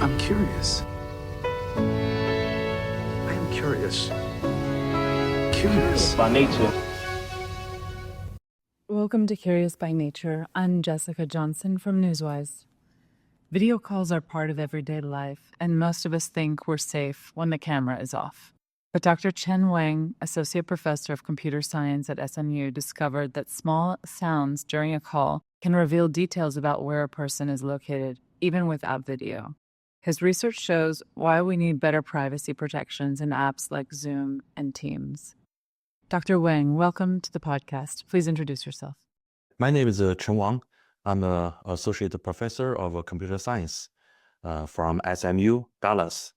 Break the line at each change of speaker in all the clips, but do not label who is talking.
I'm curious. I am curious. Curious.
By nature.
Welcome to Curious by Nature. I'm Jessica Johnson from Newswise. Video calls are part of everyday life, and most of us think we're safe when the camera is off. But Dr. Chen Wang, Associate Professor of Computer Science at SMU, discovered that small sounds during a call can reveal details about where a person is located, even without video. His research shows why we need better privacy protections in apps like Zoom and Teams. Dr. Wang, welcome to the podcast. Please introduce yourself.
My name is Chen Wang. I'm an associate professor of computer science from SMU, Dallas.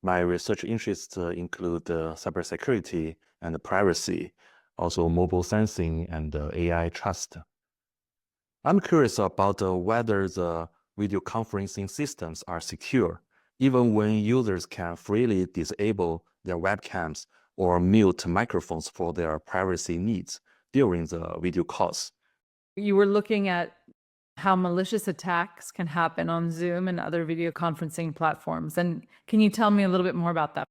My research interests include cybersecurity and privacy, also mobile sensing and AI trust. I'm curious about whether the video conferencing systems are secure, even when users can freely disable their webcams or mute microphones for their privacy needs during the video calls.
You were looking at how malicious attacks can happen on Zoom and other video conferencing platforms. And can you tell me a little bit more about that?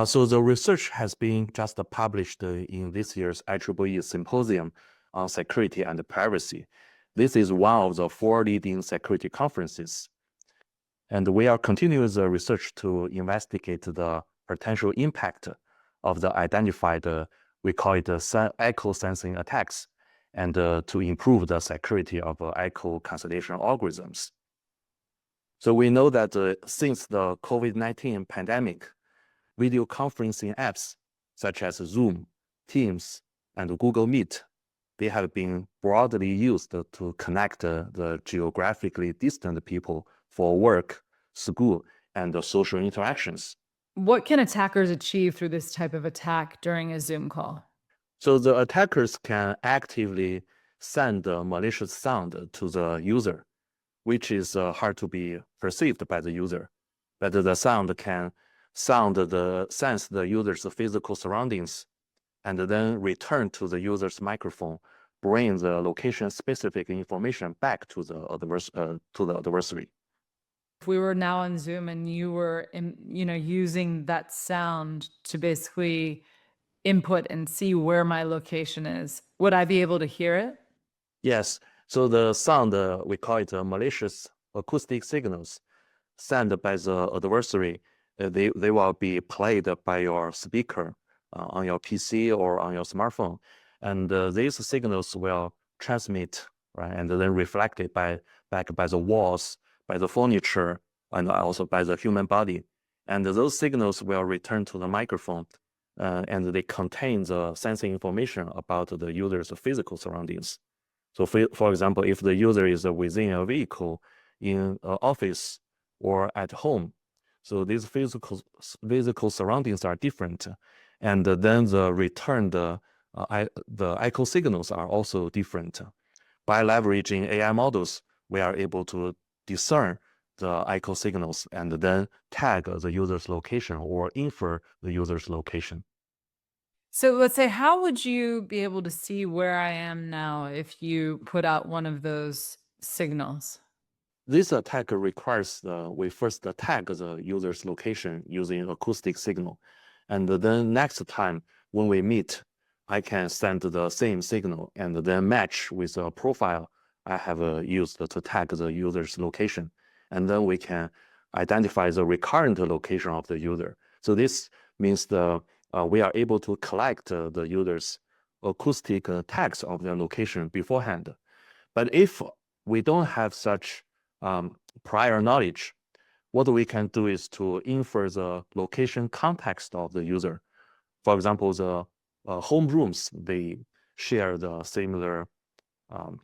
So the research has been just published in this year's IEEE Symposium on Security and Privacy. This is one of the 4 leading security conferences. And we are continuing the research to investigate the potential impact of the identified, we call it echo sensing attacks, and to improve the security of echo cancellation algorithms. So we know that since the COVID-19 pandemic, video conferencing apps such as Zoom, Teams, and Google Meet, they have been broadly used to connect the geographically distant people for work, school, and social interactions.
What can attackers achieve through this type of attack during a Zoom call?
So the attackers can actively send a malicious sound to the user, which is hard to be perceived by the user. But the sound can sense the user's physical surroundings and then return to the user's microphone, bring the location-specific information back to the adversary.
If we were now on Zoom and you were, using that sound to basically input and see where my location is, would I be able to hear it?
Yes. So the sound, we call it malicious acoustic signals sent by the adversary. They will be played by your speaker on your PC or on your smartphone. And these signals will transmit, right, and then reflected back by the walls, by the furniture, and also by the human body. And those signals will return to the microphone, and they contain the sensing information about the user's physical surroundings. So for example, if the user is within a vehicle, in an office, or at home, so these physical surroundings are different. And then the returned the echo signals are also different. By leveraging AI models, we are able to discern the echo signals and then tag the user's location or infer the user's location.
So let's say, how would you be able to see where I am now if you put out one of those signals?
This attack requires we first tag the user's location using acoustic signal. And then next time when we meet, I can send the same signal and then match with a profile I have used to tag the user's location. And then we can identify the recurrent location of the user. So this means we are able to collect the user's acoustic tags of their location beforehand. But if we don't have such prior knowledge, what we can do is to infer the location context of the user. For example, the home rooms, they share the similar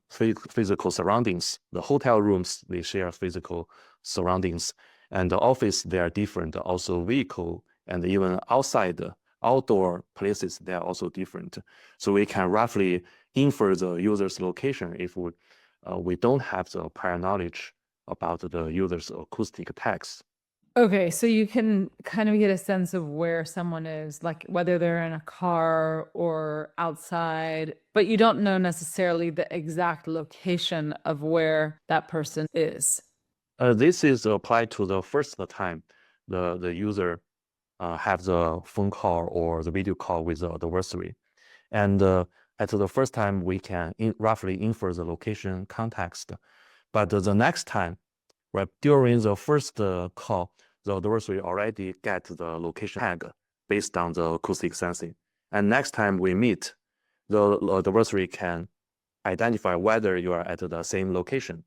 physical surroundings. The hotel rooms, they share physical surroundings. And the office, they are different. Also vehicle and even outdoor places, they are also different. So we can roughly infer the user's location if we don't have the prior knowledge about the user's acoustic tags.
Okay, so you can kind of get a sense of where someone is, like whether they're in a car or outside, but you don't know necessarily the exact location of where that person is.
This is applied to the first time the user have the phone call or the video call with the adversary. And at the first time, we can roughly infer the location context. But the next time, right, during the first call, the adversary already get the location tag based on the acoustic sensing. And next time we meet, the adversary can identify whether you are at the same location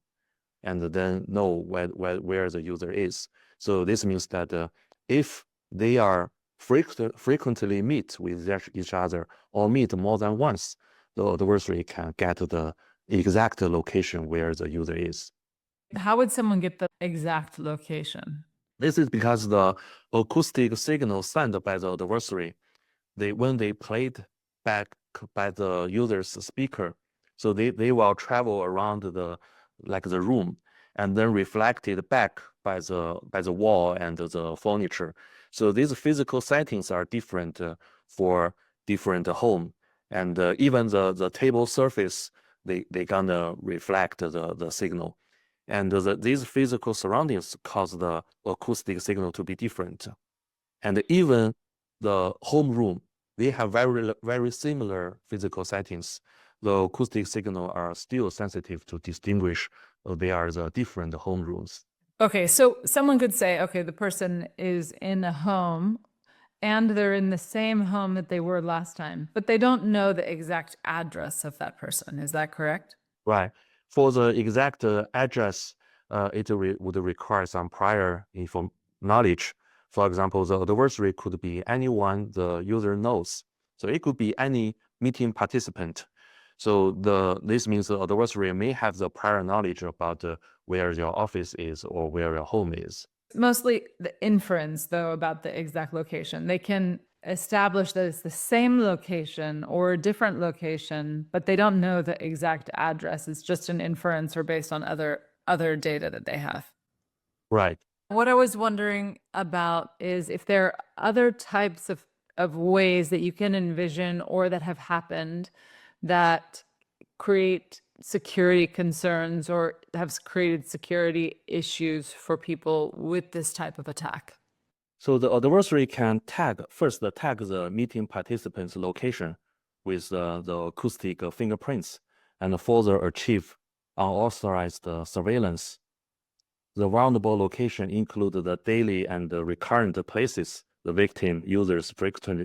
and then know where the user is. So this means that if they are frequently meet with each other or meet more than once, the adversary can get the exact location where the user is.
How would someone get the exact location?
This is because the acoustic signal sent by the adversary, when they played back by the user's speaker, so they will travel around the room and then reflected back by the wall and the furniture. So these physical settings are different for different home, and even the table surface they gonna reflect the signal, and these physical surroundings cause the acoustic signal to be different, and even the home room, they have very similar physical settings. The acoustic signal are still sensitive to distinguish they are the different home rooms.
Okay, so someone could say, okay, the person is in a home and they're in the same home that they were last time, but they don't know the exact address of that person. Is that correct?
Right. For the exact address, it would require some prior knowledge. For example, the adversary could be anyone the user knows. So it could be any meeting participant. So this means the adversary may have the prior knowledge about where your office is or where your home is.
Mostly the inference, though, about the exact location. They can establish that it's the same location or a different location, but they don't know the exact address. It's just an inference or based on other data that they have.
Right.
What I was wondering about is if there are other types of ways that you can envision or that have happened that create security concerns or have created security issues for people with this type of attack.
So the adversary can tag the meeting participant's location with the acoustic fingerprints and further achieve unauthorized surveillance. The vulnerable location include the daily and the recurrent places the victim users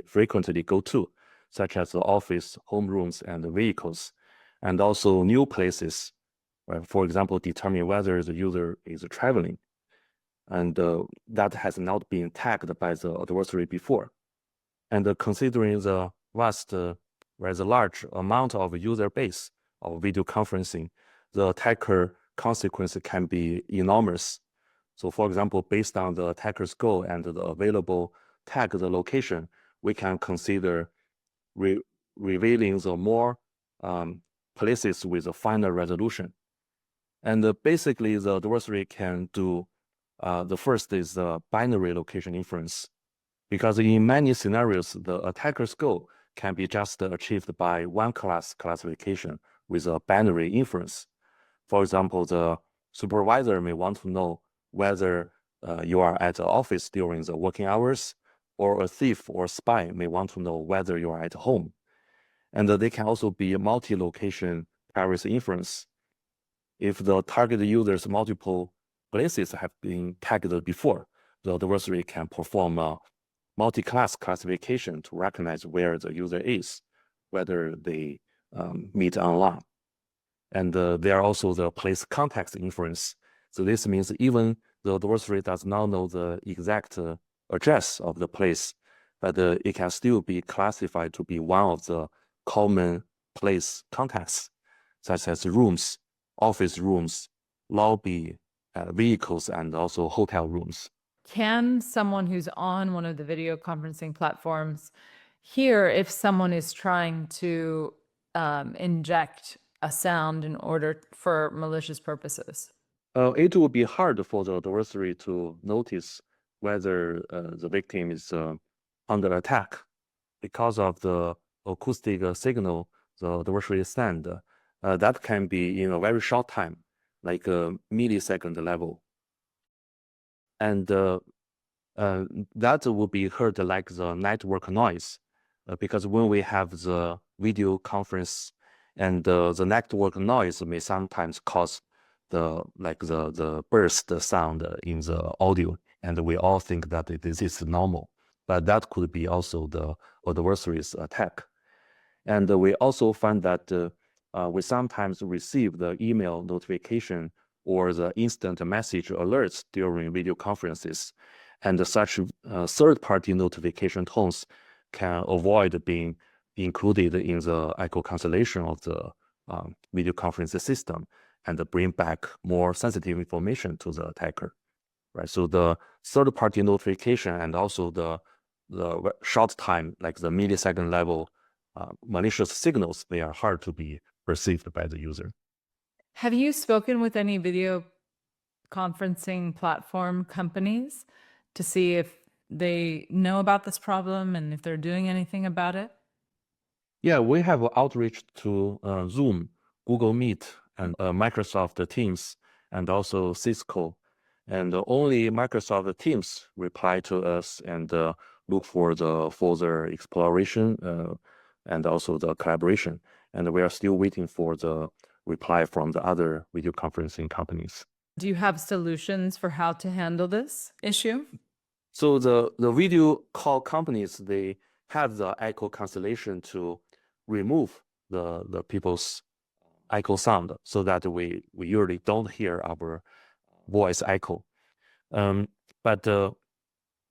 frequently go to, such as the office, homerooms, and vehicles, and also new places, right? For example, determine whether the user is traveling, and that has not been tagged by the adversary before. And considering the the large amount of user base of video conferencing, the attacker consequence can be enormous. So for example, based on the attacker's goal and the available tag the location, we can consider revealing the more places with a finer resolution. And basically, the adversary can do the first is the binary location inference, because in many scenarios, the attacker's goal can be just achieved by one class classification with a binary inference. For example, the supervisor may want to know whether you are at the office during the working hours, or a thief or spy may want to know whether you are at home. And they can also be a multi-location Paris inference. If the target user's multiple places have been tagged before, the adversary can perform a multi-class classification to recognize where the user is, whether they meet online. And there are also the place context inference. So this means even the adversary does not know the exact address of the place, but it can still be classified to be one of the common place contexts, such as rooms, office rooms, lobby, vehicles, and also hotel rooms.
Can someone who's on one of the video conferencing platforms hear if someone is trying to inject a sound in order for malicious purposes?
It will be hard for the adversary to notice whether the victim is under attack because of the acoustic signal the adversary send. That can be in a very short time, like a millisecond level. and that will be heard like the network noise, because when we have the video conference, and the network noise may sometimes cause the burst sound in the audio, and we all think that this is normal, but that could be also the adversary's attack. And we also find that we sometimes receive the email notification or the instant message alerts during video conferences. And such third-party notification tones can avoid being included in the echo cancellation of the video conference system, and bring back more sensitive information to the attacker. Right. So the third-party notification and also the short time, like the millisecond level malicious signals, they are hard to be perceived by the user.
Have you spoken with any video conferencing platform companies to see if they know about this problem and if they're doing anything about it?
Yeah, we have outreach to Zoom, Google Meet, and Microsoft Teams, and also Cisco. And only Microsoft Teams reply to us and look for the further exploration and also the collaboration. And we are still waiting for the reply from the other video conferencing companies.
Do you have solutions for how to handle this issue?
So the video call companies, they have the echo cancellation to remove the people's echo sound, so that we usually don't hear our voice echo. But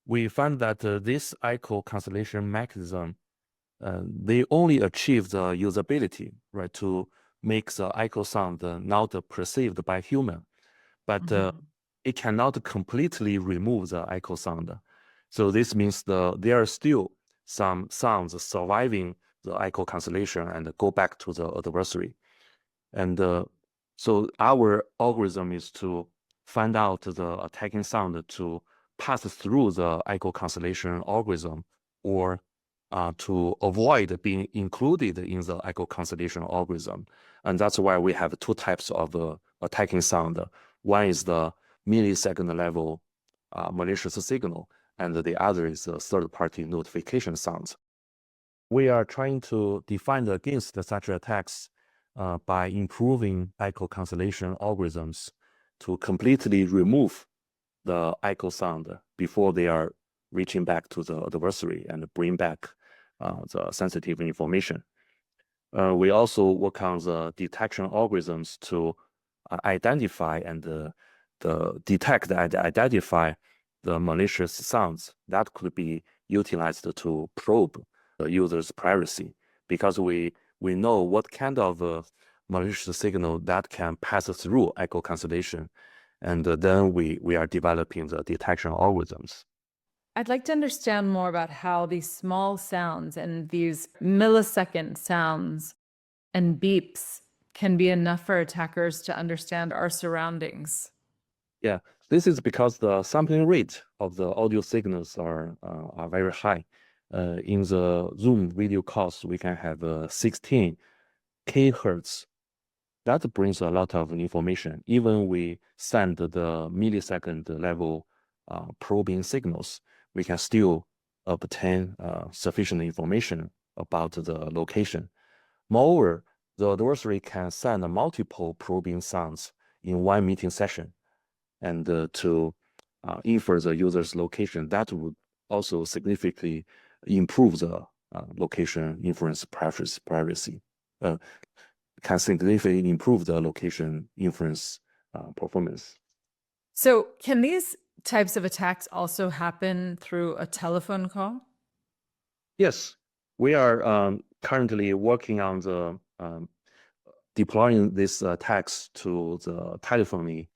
we find that this echo cancellation mechanism, they only achieve the usability, right, to make the echo sound not perceived by human, but it cannot completely remove the echo sound. So this means there are still some sounds surviving the echo cancellation and go back to the adversary. And so our algorithm is to find out the attacking sound to pass through the echo cancellation algorithm, or to avoid being included in the echo cancellation algorithm. And that's why we have two types of attacking sound. One is the millisecond level malicious signal, and the other is the third-party notification sounds. We are trying to defend against such attacks by improving echo cancellation algorithms to completely remove the echo sound before they are reaching back to the adversary and bring back the sensitive information. We also work on the detection algorithms to identify and detect and identify the malicious sounds that could be utilized to probe the user's privacy, because we know what kind of malicious signal that can pass through echo cancellation, and then we are developing the detection algorithms.
I'd like to understand more about how these small sounds and these millisecond sounds and beeps can be enough for attackers to understand our surroundings.
Yeah, this is because the sampling rate of the audio signals are very high. In the Zoom video calls, we can have 16 kHz. That brings a lot of information. Even we send the millisecond level probing signals, we can still obtain sufficient information about the location. Moreover, the adversary can send multiple probing sounds in one meeting session, and to infer the user's location. That would also significantly improve the location inference privacy. Can significantly improve the location inference performance.
So, can these types of attacks also happen through a telephone call?
Yes, we are currently working on the deploying these attacks to the telephony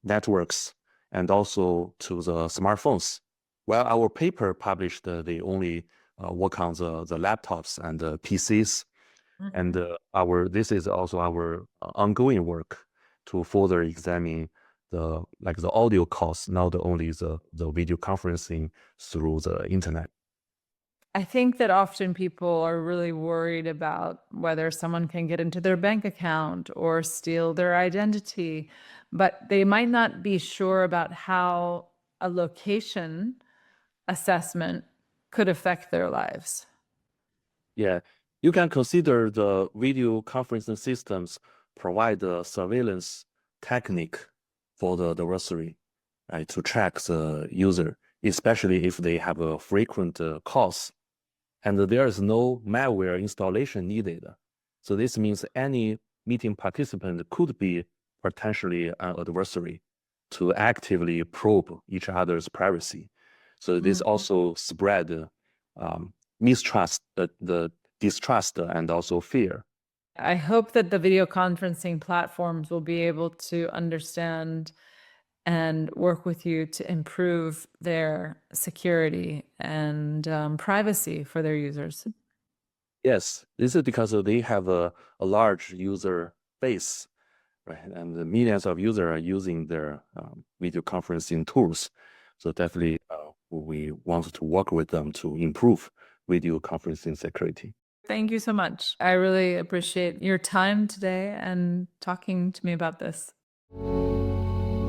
networks and also to the smartphones. While our paper published, they only work on the laptops and the PCs. And this is also our ongoing work to further examine the audio calls, not only the video conferencing through the internet.
I think that often people are really worried about whether someone can get into their bank account or steal their identity, but they might not be sure about how a location assessment could affect their lives.
Yeah, you can consider the video conferencing systems provide a surveillance technique for the adversary, right, to track the user, especially if they have a frequent calls, and there is no malware installation needed. So this means any meeting participant could be potentially an adversary to actively probe each other's privacy. So this also spread mistrust, the distrust, and also fear.
I hope that the video conferencing platforms will be able to understand and work with you to improve their security and privacy for their users.
Yes, this is because they have a large user base, right? And the millions of users are using their video conferencing tools. So definitely we want to work with them to improve video conferencing security.
Thank you so much. I really appreciate your time today and talking to me about this.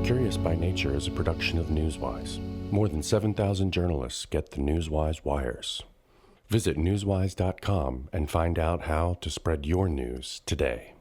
Curious by Nature is a production of Newswise. More than 7,000 journalists get the Newswise wires. Visit newswise.com and find out how to spread your news today.